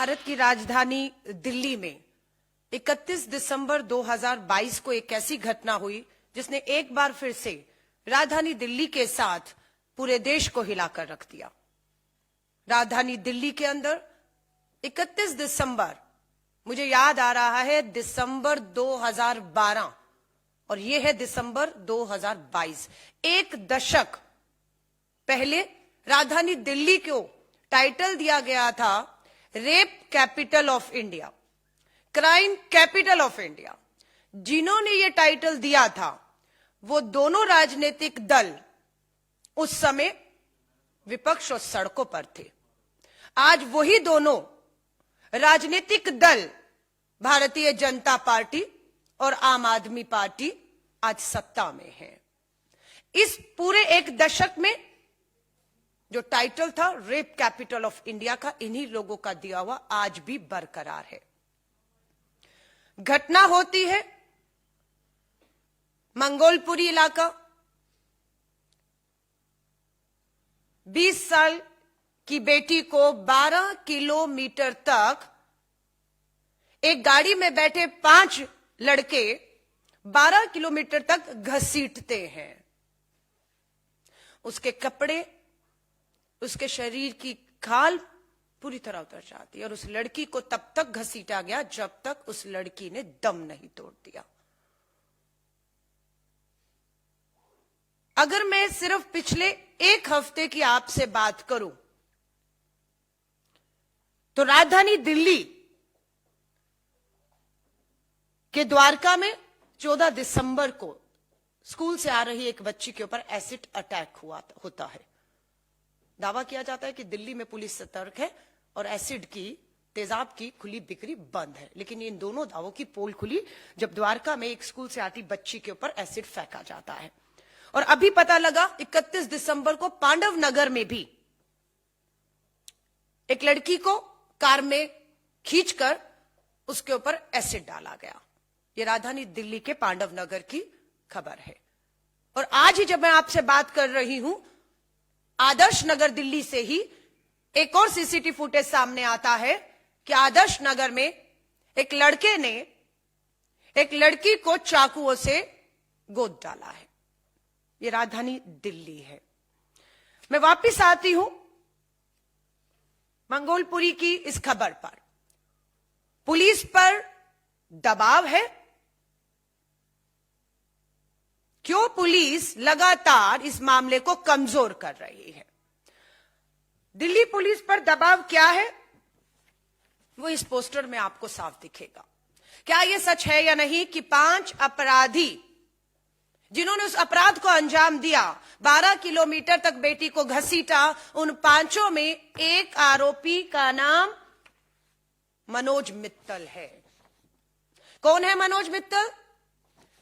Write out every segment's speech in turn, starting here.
भारत की राजधानी दिल्ली में 31 दिसंबर 2022 को एक ऐसी घटना हुई जिसने एक बार फिर से राजधानी दिल्ली के साथ पूरे देश को हिलाकर रख दिया। राजधानी दिल्ली के अंदर 31 दिसंबर, मुझे याद आ रहा है, दिसंबर 2012 और यह है दिसंबर 2022। एक दशक पहले राजधानी दिल्ली को टाइटल दिया गया था rape capital of India, crime capital of India. जिन्होंने ये टाइटल दिया था वो दोनों राजनीतिक दल उस समय विपक्ष और सड़कों पर थे। आज वही दोनों राजनीतिक दल भारतीय जनता पार्टी और आम आदमी पार्टी आज सत्ता में है। इस पूरे एक दशक में जो टाइटल था रेप कैपिटल ऑफ इंडिया का, इन्हीं लोगों का दिया हुआ आज भी बरकरार है। घटना होती है मंगोलपुरी इलाका, 20 साल की बेटी को 12 किलोमीटर तक एक गाड़ी में बैठे 5 लड़के 12 किलोमीटर तक घसीटते हैं। उसके कपड़े, उसके शरीर की खाल पूरी तरह उतर जाती है और उस लड़की को तब तक घसीटा गया जब तक उस लड़की ने दम नहीं तोड़ दिया। अगर मैं सिर्फ पिछले एक हफ्ते की आपसे बात करूं तो राजधानी दिल्ली के द्वारका में 14 दिसंबर को स्कूल से आ रही एक बच्ची के ऊपर एसिड अटैक होता है। दावा किया जाता है कि दिल्ली में पुलिस सतर्क है और एसिड की, तेजाब की खुली बिक्री बंद है, लेकिन इन दोनों दावों की पोल खुली जब द्वारका में एक स्कूल से आती बच्ची के ऊपर एसिड फेंका जाता है। और अभी पता लगा 31 दिसंबर को पांडव नगर में भी एक लड़की को कार में खींचकर उसके ऊपर एसिड डाला गया। यह राजधानी दिल्ली के पांडव नगर की खबर है। और आज ही जब मैं आपसे बात कर रही हूं, आदर्श नगर दिल्ली से ही एक और सीसीटीवी फुटेज सामने आता है कि आदर्श नगर में एक लड़के ने एक लड़की को चाकुओं से गोद डाला है। यह राजधानी दिल्ली है। मैं वापस आती हूं मंगोलपुरी की इस खबर पर। पुलिस पर दबाव है। क्यों पुलिस लगातार इस मामले को कमजोर कर रही है? दिल्ली पुलिस पर दबाव क्या है वो इस पोस्टर में आपको साफ दिखेगा। क्या यह सच है या नहीं कि 5 अपराधी जिन्होंने उस अपराध को अंजाम दिया, 12 किलोमीटर तक बेटी को घसीटा, उन 5 में एक आरोपी का नाम मनोज मित्तल है। कौन है मनोज मित्तल?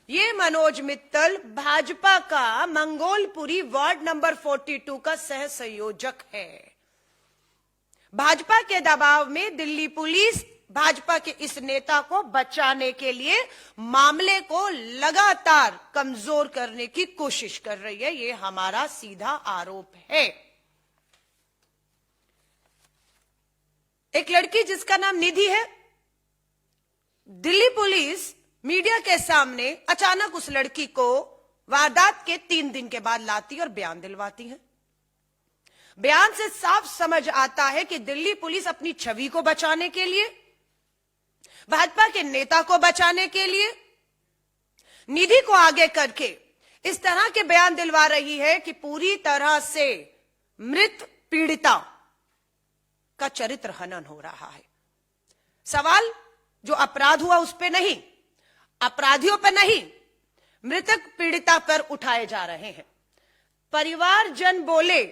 ये मनोज मित्तल भाजपा का मंगोलपुरी वार्ड नंबर 42 का सह संयोजक है। भाजपा के दबाव में दिल्ली पुलिस भाजपा के इस नेता को बचाने के लिए मामले को लगातार कमजोर करने की कोशिश कर रही है। ये हमारा सीधा आरोप है। एक लड़की जिसका नाम निधि है, दिल्ली पुलिस मीडिया के सामने अचानक उस लड़की को वारदात के 3 दिन के बाद लाती और बयान दिलवाती है। बयान से साफ समझ आता है कि दिल्ली पुलिस अपनी छवि को बचाने के लिए, भाजपा के नेता को बचाने के लिए निधि को आगे करके इस तरह के बयान दिलवा रही है कि पूरी तरह से मृत पीड़िता का चरित्र हनन हो रहा है। सवाल जो अपराध हुआ उस पे नहीं, अपराधियों पर नहीं, मृतक पीड़िता पर उठाए जा रहे हैं। परिवारजन बोले,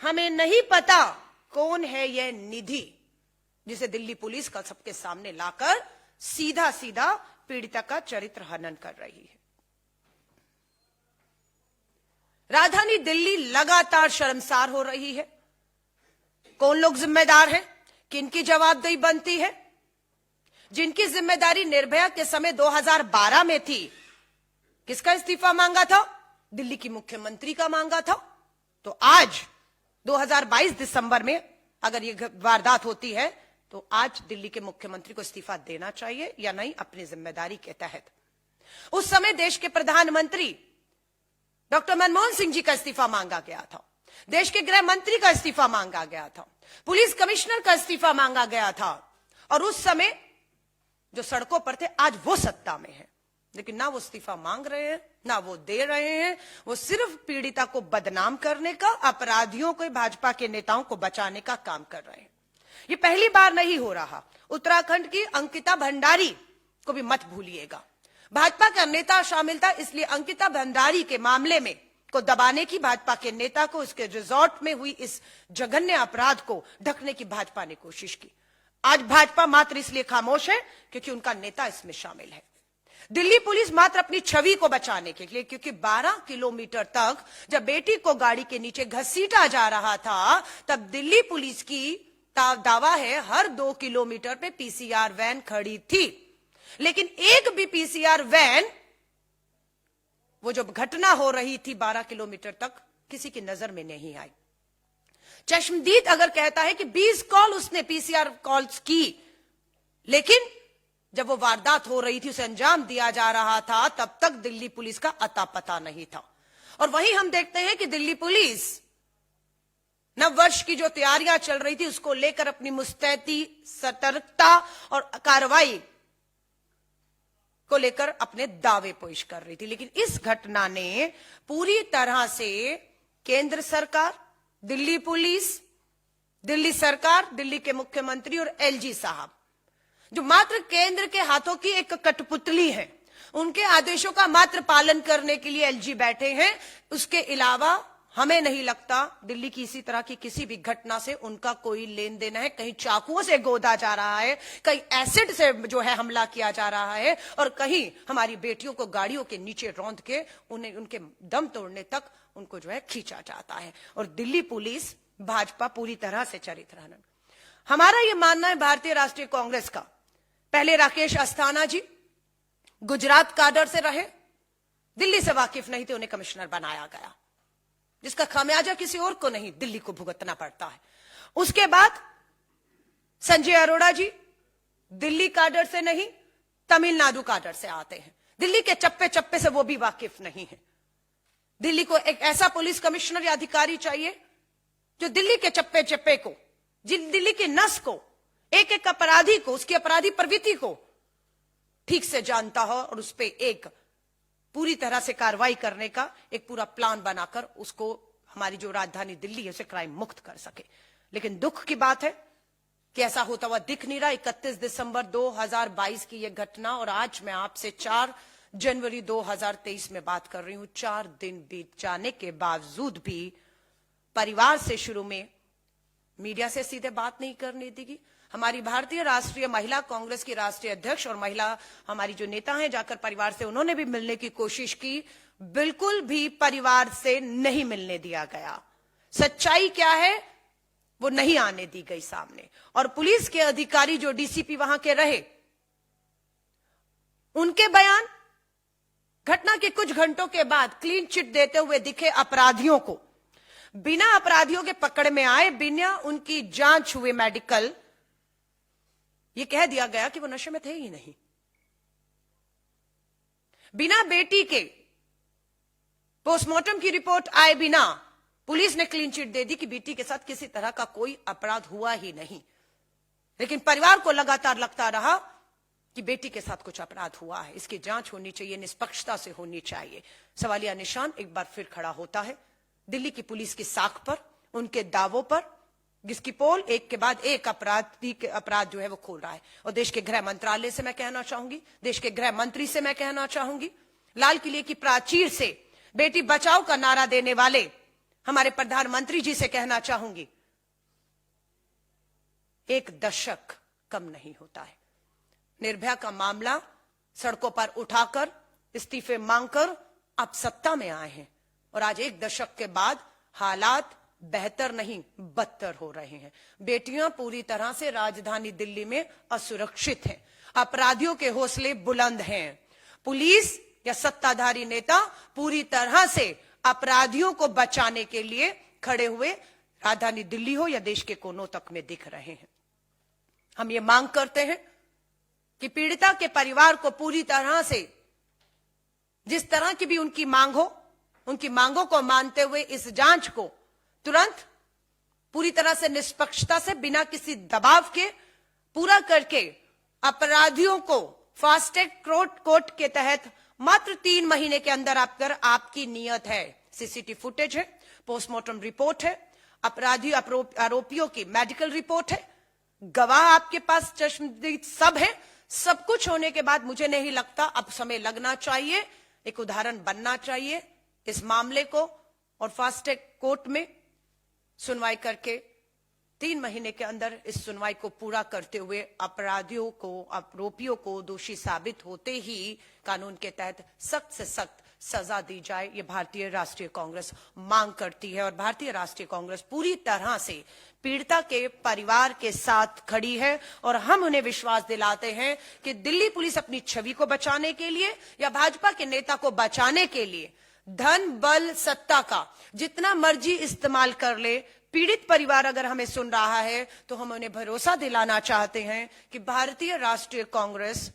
हमें नहीं पता कौन है यह निधि जिसे दिल्ली पुलिस का सबके सामने लाकर सीधा सीधा पीड़िता का चरित्र हनन कर रही है। राजधानी दिल्ली लगातार शर्मसार हो रही है। कौन लोग जिम्मेदार हैं? किनकी जवाबदेही बनती है? जिनकी जिम्मेदारी निर्भया के समय 2012 में थी, किसका इस्तीफा मांगा था? दिल्ली की मुख्यमंत्री का मांगा था। तो आज 2022 दिसंबर में अगर ये वारदात होती है तो आज दिल्ली के मुख्यमंत्री को इस्तीफा देना चाहिए या नहीं, अपनी जिम्मेदारी के तहत। उस समय देश के प्रधानमंत्री डॉक्टर मनमोहन सिंह जी का इस्तीफा मांगा गया था, देश के गृह मंत्री का इस्तीफा मांगा गया था, पुलिस कमिश्नर का इस्तीफा मांगा गया था, और उस समय जो सड़कों पर थे आज वो सत्ता में है, लेकिन ना वो इस्तीफा मांग रहे हैं ना वो दे रहे हैं। वो सिर्फ पीड़िता को बदनाम करने का, अपराधियों को, भाजपा के नेताओं को बचाने का काम कर रहे हैं। ये पहली बार नहीं हो रहा। उत्तराखंड की अंकिता भंडारी को भी मत भूलिएगा, भाजपा का नेता शामिल था, इसलिए अंकिता भंडारी के मामले में को दबाने की, भाजपा के नेता को उसके रिजॉर्ट में हुई इस जघन्य अपराध को ढकने की भाजपा ने कोशिश की। आज भाजपा मात्र इसलिए खामोश है क्योंकि उनका नेता इसमें शामिल है। दिल्ली पुलिस मात्र अपनी छवि को बचाने के लिए, क्योंकि 12 किलोमीटर तक जब बेटी को गाड़ी के नीचे घसीटा जा रहा था, तब दिल्ली पुलिस की दावा है हर 2 किलोमीटर पे पीसीआर वैन खड़ी थी, लेकिन एक भी पीसीआर वैन, वो जो घटना हो रही थी 12 किलोमीटर तक, किसी की नजर में नहीं आई। चश्मदीद अगर कहता है कि 20 कॉल उसने पीसीआर कॉल्स की, लेकिन जब वो वारदात हो रही थी, उसे अंजाम दिया जा रहा था, तब तक दिल्ली पुलिस का अता पता नहीं था। और वहीं हम देखते हैं कि दिल्ली पुलिस नववर्ष की जो तैयारियां चल रही थी उसको लेकर अपनी मुस्तैदी, सतर्कता और कार्रवाई को लेकर अपने दावे पेश कर रही थी। लेकिन इस घटना ने पूरी तरह से केंद्र सरकार, दिल्ली पुलिस, दिल्ली सरकार, दिल्ली के मुख्यमंत्री और एलजी साहब, जो मात्र केंद्र के हाथों की एक कठपुतली है, उनके आदेशों का मात्र पालन करने के लिए एलजी बैठे हैं। उसके अलावा हमें नहीं लगता दिल्ली की इसी तरह की किसी भी घटना से उनका कोई लेन देन है। कहीं चाकुओं से गोदा जा रहा है, कहीं एसिड से जो है हमला किया जा रहा है, और कहीं हमारी बेटियों को गाड़ियों के नीचे रौंद के उन्हें उनके दम तोड़ने तक उनको जो है खींचा जाता है। और दिल्ली पुलिस, भाजपा पूरी तरह से चरित्रहीन। हमारा यह मानना है, भारतीय राष्ट्रीय कांग्रेस का, पहले राकेश अस्थाना जी गुजरात काडर से रहे, दिल्ली से वाकिफ नहीं थे, उन्हें कमिश्नर बनाया गया, जिसका खामियाजा किसी और को नहीं, दिल्ली को भुगतना पड़ता है। उसके बाद संजय अरोड़ा जी दिल्ली काडर से नहीं, तमिलनाडु काडर से आते हैं, दिल्ली के चप्पे चप्पे से वो भी वाकिफ नहीं है। दिल्ली को एक ऐसा पुलिस कमिश्नर या अधिकारी चाहिए जो दिल्ली के चप्पे चप्पे को, दिल्ली की नस को, एक एक अपराधी को, उसकी अपराधी प्रवृत्ति को ठीक से जानता हो, और उस पर एक पूरी तरह से कार्रवाई करने का एक पूरा प्लान बनाकर उसको, हमारी जो राजधानी दिल्ली है, उसे क्राइम मुक्त कर सके। लेकिन दुख की बात है कि ऐसा होता हुआ दिख नहीं रहा। 31 दिसंबर 2022 की यह घटना, और आज मैं आपसे 4 जनवरी 2023 में बात कर रही हूं। 4 दिन बीत जाने के बावजूद भी परिवार से शुरू में मीडिया से सीधे बात नहीं करने दी। हमारी भारतीय राष्ट्रीय महिला कांग्रेस की राष्ट्रीय अध्यक्ष और महिला हमारी जो नेता हैं, जाकर परिवार से उन्होंने भी मिलने की कोशिश की, बिल्कुल भी परिवार से नहीं मिलने दिया गया। सच्चाई क्या है वो नहीं आने दी गई सामने। और पुलिस के अधिकारी जो डीसीपी वहां के रहे, उनके बयान घटना के कुछ घंटों के बाद क्लीन चिट देते हुए दिखे अपराधियों को, बिना अपराधियों के पकड़ में आए, बिना उनकी जांच हुए मेडिकल, ये कह दिया गया कि वो नशे में थे ही नहीं। बिना बेटी के पोस्टमार्टम की रिपोर्ट आए बिना पुलिस ने क्लीन चिट दे दी कि बेटी के साथ किसी तरह का कोई अपराध हुआ ही नहीं। लेकिन परिवार को लगातार लगता रहा कि बेटी के साथ कुछ अपराध हुआ है, इसकी जांच होनी चाहिए, निष्पक्षता से होनी चाहिए। सवालिया निशान एक बार फिर खड़ा होता है दिल्ली की पुलिस की साख पर, उनके दावों पर, जिसकी पोल एक के बाद एक अपराध जो है वो खोल रहा है। और देश के गृह मंत्रालय से मैं कहना चाहूंगी, देश के गृह मंत्री से मैं कहना चाहूंगी, लाल किले की प्राचीर से बेटी बचाओ का नारा देने वाले हमारे प्रधानमंत्री जी से कहना चाहूंगी, एक दशक कम नहीं होता है। निर्भया का मामला सड़कों पर उठाकर, इस्तीफे मांगकर आप सत्ता में आए हैं, और आज एक दशक के बाद हालात बेहतर नहीं बदतर हो रहे हैं। बेटियां पूरी तरह से राजधानी दिल्ली में असुरक्षित हैं, अपराधियों के हौसले बुलंद हैं। पुलिस या सत्ताधारी नेता पूरी तरह से अपराधियों को बचाने के लिए खड़े हुए राजधानी दिल्ली हो या देश के कोनों तक में दिख रहे हैं। हम ये मांग करते हैं कि पीड़िता के परिवार को पूरी तरह से, जिस तरह की भी उनकी मांग हो, उनकी मांगों को मानते हुए इस जांच को तुरंत पूरी तरह से निष्पक्षता से, बिना किसी दबाव के पूरा करके अपराधियों को फास्ट ट्रैक कोर्ट के तहत मात्र 3 महीने के अंदर अगर आपकी नियत है, सीसीटीवी फुटेज है, पोस्टमार्टम रिपोर्ट है, अपराधी आरोपियों की मेडिकल रिपोर्ट है, गवाह आपके पास चश्मदीद सब है, सब कुछ होने के बाद मुझे नहीं लगता अब समय लगना चाहिए, एक उदाहरण बनना चाहिए इस मामले को और फास्ट ट्रैक कोर्ट में सुनवाई करके 3 महीने के अंदर इस सुनवाई को पूरा करते हुए अपराधियों को, आरोपियों को दोषी साबित होते ही कानून के तहत सख्त से सख्त सजा दी जाए, ये भारतीय राष्ट्रीय कांग्रेस मांग करती है। और भारतीय राष्ट्रीय कांग्रेस पूरी तरह से पीड़िता के परिवार के साथ खड़ी है और हम उन्हें विश्वास दिलाते हैं कि दिल्ली पुलिस अपनी छवि को बचाने के लिए या भाजपा के नेता को बचाने के लिए धन, बल, सत्ता का जितना मर्जी इस्तेमाल कर ले, पीड़ित परिवार अगर हमें सुन रहा है तो हम उन्हें भरोसा दिलाना चाहते हैं कि भारतीय राष्ट्रीय कांग्रेस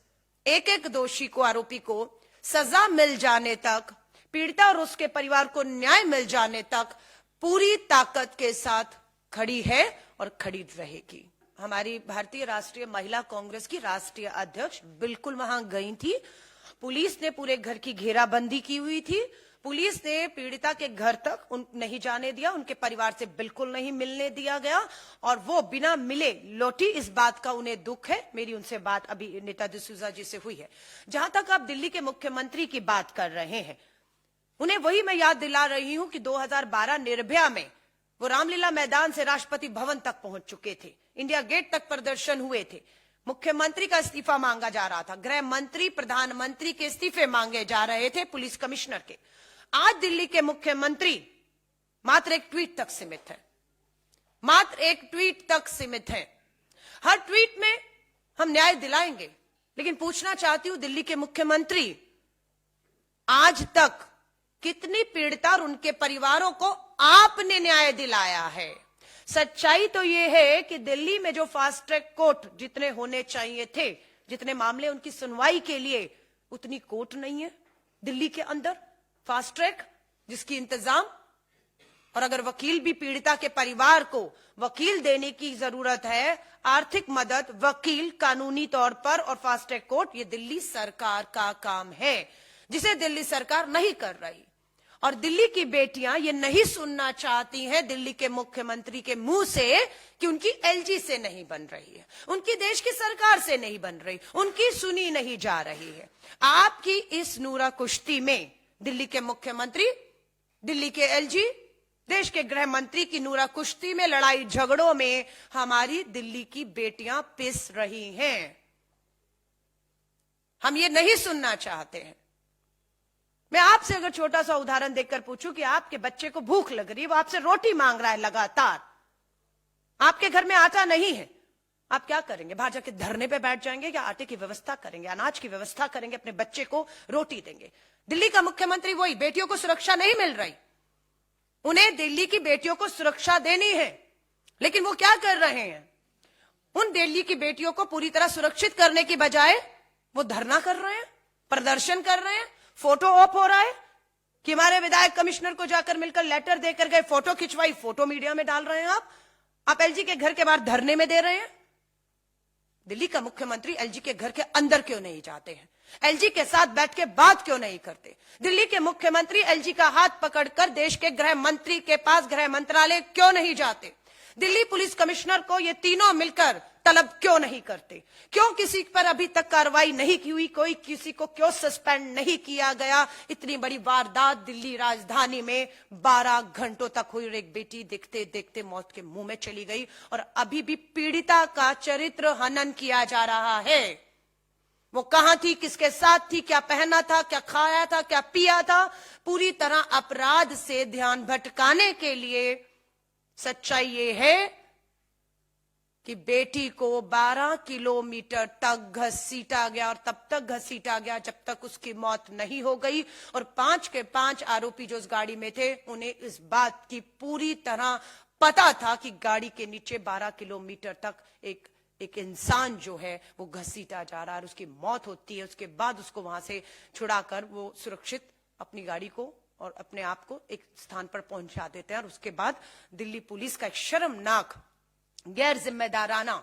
एक एक दोषी को, आरोपी को सजा मिल जाने तक, पीड़िता और उसके परिवार को न्याय मिल जाने तक पूरी ताकत के साथ खड़ी है और खड़ी रहेगी। हमारी भारतीय राष्ट्रीय महिला कांग्रेस की राष्ट्रीय अध्यक्ष बिल्कुल वहां गई थी। पुलिस ने पूरे घर की घेराबंदी की हुई थी। पुलिस ने पीड़िता के घर तक नहीं जाने दिया, उनके परिवार से बिल्कुल नहीं मिलने दिया गया और वो बिना मिले लौटी। इस बात का उन्हें दुख है। मेरी उनसे बात अभी नेता डिसूजा जी से हुई है। जहां तक आप दिल्ली के मुख्यमंत्री की बात कर रहे हैं, उन्हें वही मैं याद दिला रही हूं कि 2012 निर्भया में वो रामलीला मैदान से राष्ट्रपति भवन तक पहुंच चुके थे, इंडिया गेट तक प्रदर्शन हुए थे, मुख्यमंत्री का इस्तीफा मांगा जा रहा था, गृह मंत्री, प्रधानमंत्री के इस्तीफे मांगे जा रहे थे, पुलिस कमिश्नर के। आज दिल्ली के मुख्यमंत्री मात्र एक ट्वीट तक सीमित है, मात्र एक ट्वीट तक सीमित है। हर ट्वीट में हम न्याय दिलाएंगे, लेकिन पूछना चाहती हूं दिल्ली के मुख्यमंत्री, आज तक कितनी पीड़िता और उनके परिवारों को आपने न्याय दिलाया है? सच्चाई तो यह है कि दिल्ली में जो फास्ट ट्रैक कोर्ट जितने होने चाहिए थे, जितने मामले उनकी सुनवाई के लिए, उतनी कोर्ट नहीं है दिल्ली के अंदर फास्ट ट्रैक जिसकी इंतजाम। और अगर वकील भी पीड़िता के परिवार को वकील देने की जरूरत है, आर्थिक मदद, वकील, कानूनी तौर पर और फास्ट ट्रैक कोर्ट, ये दिल्ली सरकार का काम है, जिसे दिल्ली सरकार नहीं कर रही। और दिल्ली की बेटियां ये नहीं सुनना चाहती हैं दिल्ली के मुख्यमंत्री के मुंह से कि उनकी एलजी से नहीं बन रही है, उनकी देश की सरकार से नहीं बन रही, उनकी सुनी नहीं जा रही है। आपकी इस नूरा कुश्ती में दिल्ली के मुख्यमंत्री, दिल्ली के एलजी, देश के गृह मंत्री की नूरा कुश्ती में, लड़ाई झगड़ों में हमारी दिल्ली की बेटियां पिस रही हैं। हम ये नहीं सुनना चाहते हैं। मैं आपसे अगर छोटा सा उदाहरण देकर पूछूं कि आपके बच्चे को भूख लग रही है, वो आपसे रोटी मांग रहा है लगातार, आपके घर में आटा नहीं है, आप क्या करेंगे? बाहर जाके धरने पे बैठ जाएंगे या आटे की व्यवस्था करेंगे, अनाज की व्यवस्था करेंगे, अपने बच्चे को रोटी देंगे? दिल्ली का मुख्यमंत्री वही, बेटियों को सुरक्षा नहीं मिल रही, उन्हें दिल्ली की बेटियों को सुरक्षा देनी है, लेकिन वो क्या कर रहे हैं? उन दिल्ली की बेटियों को पूरी तरह सुरक्षित करने की बजाय वो धरना कर रहे हैं, प्रदर्शन कर रहे हैं, फोटो ऑफ हो रहा है कि हमारे विधायक कमिश्नर को जाकर मिलकर लेटर देकर गए, फोटो खिंचवाई, फोटो मीडिया में डाल रहे हैं। आप एलजी के घर के बाहर धरने में दे रहे हैं। दिल्ली का मुख्यमंत्री एलजी के घर के अंदर क्यों नहीं जाते हैं? एलजी के साथ बैठ के बात क्यों नहीं करते? दिल्ली के मुख्यमंत्री एलजी का हाथ पकड़कर देश के गृह मंत्री के पास गृह मंत्रालय क्यों नहीं जाते? दिल्ली पुलिस कमिश्नर को ये तीनों मिलकर तलब क्यों नहीं करते? क्यों किसी पर अभी तक कार्रवाई नहीं की हुई? कोई किसी को क्यों सस्पेंड नहीं किया गया? इतनी बड़ी वारदात दिल्ली राजधानी में 12 घंटों तक हुई और एक बेटी देखते देखते मौत के मुंह में चली गई और अभी भी पीड़िता का चरित्र हनन किया जा रहा है। वो कहां थी, किसके साथ थी, क्या पहना था, क्या खाया था, क्या पिया था? पूरी तरह अपराध से ध्यान भटकाने के लिए सच्चाई ये है कि बेटी को 12 किलोमीटर तक घसीटा गया और तब तक घसीटा गया जब तक उसकी मौत नहीं हो गई। और 5 के 5 आरोपी जो उस गाड़ी में थे, उन्हें इस बात की पूरी तरह पता था कि गाड़ी के नीचे 12 किलोमीटर तक एक एक इंसान जो है वो घसीटा जा रहा है, उसकी मौत होती है, उसके बाद उसको वहां से छुड़ाकर वो सुरक्षित अपनी गाड़ी को और अपने आप को एक स्थान पर पहुंचा देते हैं। और उसके बाद दिल्ली पुलिस का एक शर्मनाक गैर जिम्मेदाराना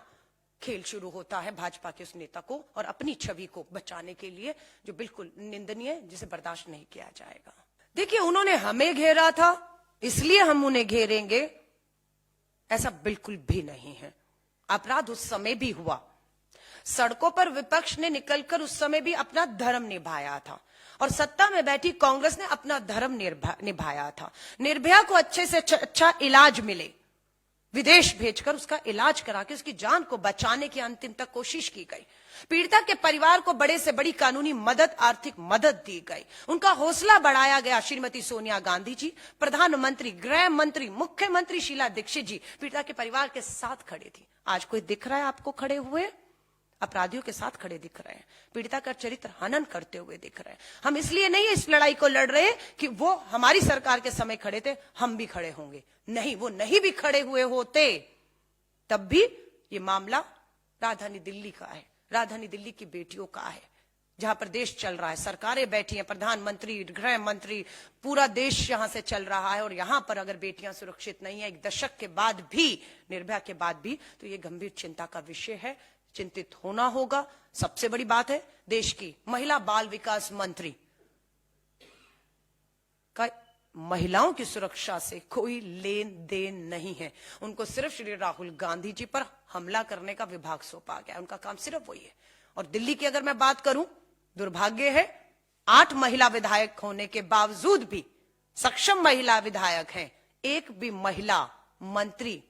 खेल शुरू होता है भाजपा के उस नेता को और अपनी छवि को बचाने के लिए, जो बिल्कुल निंदनीय, जिसे बर्दाश्त नहीं किया जाएगा। देखिए, उन्होंने हमें घेरा था इसलिए हम उन्हें घेरेंगे, ऐसा बिल्कुल भी नहीं है। अपराध उस समय भी हुआ, सड़कों पर विपक्ष ने निकलकर उस समय भी अपना धर्म निभाया था और सत्ता में बैठी कांग्रेस ने अपना धर्म निभाया था। निर्भया को अच्छे से अच्छा इलाज मिले, विदेश भेजकर उसका इलाज करा के उसकी जान को बचाने की अंतिम तक कोशिश की गई। पीड़िता के परिवार को बड़े से बड़ी कानूनी मदद, आर्थिक मदद दी गई, उनका हौसला बढ़ाया गया। श्रीमती सोनिया गांधी जी, प्रधानमंत्री, गृह मंत्री, मुख्यमंत्री शीला दीक्षित जी पीड़िता के परिवार के साथ खड़े थी। आज कोई दिख रहा है आपको खड़े हुए? अपराधियों के साथ खड़े दिख रहे हैं, पीड़िता का चरित्र हनन करते हुए दिख रहे हैं। हम इसलिए नहीं इस लड़ाई को लड़ रहे कि वो हमारी सरकार के समय खड़े थे, हम भी खड़े होंगे। नहीं, वो नहीं भी खड़े हुए होते तब भी ये मामला राजधानी दिल्ली का है, राजधानी दिल्ली की बेटियों का है, जहां पर देश चल रहा है, सरकारें बैठी हैं, प्रधानमंत्री, गृह मंत्री, पूरा देश यहां से चल रहा है। और यहां पर अगर बेटियां सुरक्षित नहीं है, एक दशक के बाद भी, निर्भया के बाद भी, तो ये गंभीर चिंता का विषय है, चिंतित होना होगा। सबसे बड़ी बात है, देश की महिला बाल विकास मंत्री का महिलाओं की सुरक्षा से कोई लेन देन नहीं है। उनको सिर्फ श्री राहुल गांधी जी पर हमला करने का विभाग सौंपा गया, उनका काम सिर्फ वही है। और दिल्ली की अगर मैं बात करूं, दुर्भाग्य है 8 महिला विधायक होने के बावजूद भी, सक्षम महिला विधायक हैं, एक भी महिला मंत्री,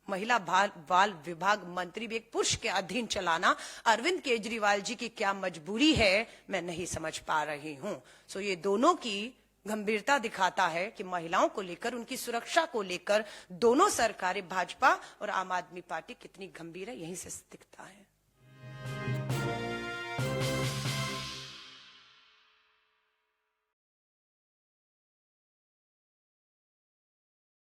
महिला बाल विभाग मंत्री भी एक पुरुष के अधीन चलाना अरविंद केजरीवाल जी की क्या मजबूरी है, मैं नहीं समझ पा रही हूं। सो ये दोनों की गंभीरता दिखाता है कि महिलाओं को लेकर, उनकी सुरक्षा को लेकर दोनों सरकारें, भाजपा और आम आदमी पार्टी, कितनी गंभीर है, यहीं से दिखता है।